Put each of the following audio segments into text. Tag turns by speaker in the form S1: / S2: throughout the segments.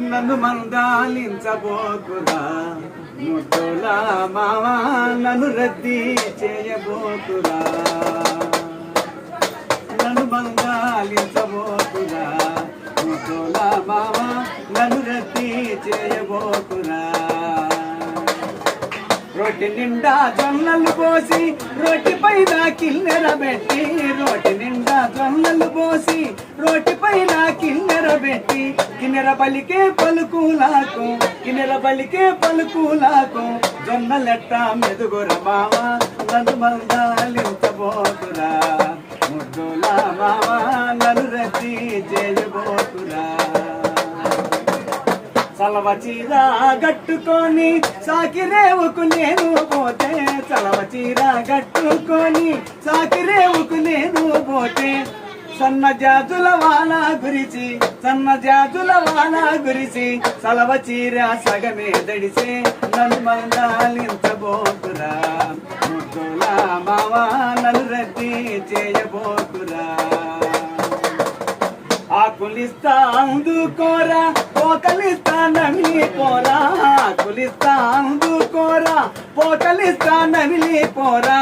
S1: నన్ను మందాలించబోకురా ముద్దుల మామ నన్ను రద్దీ చేయబోకురా నన్ను మందాలించబోకురా ముద్దుల మామ నన్ను రద్దీ చేయబోకురా రోటి నిండా జొన్నలు పోసి రోటి పైన కిన్నెర పెట్టి రోటి నిండా జొన్నలు పోసి రోటి పైన కిన్నెర పెట్టి కిన్నెర పలికే పలుకులాకు కిన్నెర పలికే పలుకులాకు జొన్నలెట్ట మెదుగుర మామ నన్ను మందాలించబోకురా ముద్దుల మామ నన్ను రద్దీ చేయబోకురా చలవ చీర గట్టుకొని సాకిరేవుకు నేను పోతే చలవ చీర గట్టుకొని సాకిరేవుకు నేను పోతే సన్న జాతుల వాన గురిచి చలవ చీర సగమే దడిసే నన్ను మందాలించబోకురా ముద్దుల మామ నన్ను రద్దీ చేయబోకురా ఆకులిస్తా అందుకోరా పోకలిస్తా నమిలి పోరా ఆకులిస్తా అందుకోరా పోకలిస్తా నమిలి పోరా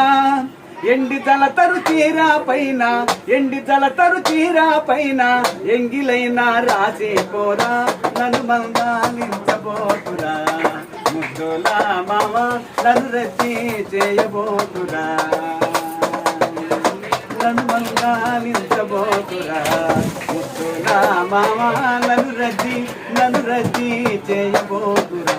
S1: ఎండి తలతరు చీర పైన ఎంగిలైనా రాసి పోరా నన్ను మందాలించబోకురా ముద్దుల మామ నన్ను రద్దీ చేయబోకురా నన్ను మందాలించబోకురా ముద్దుల మామ నన్ను రద్దీ చేయబోకురా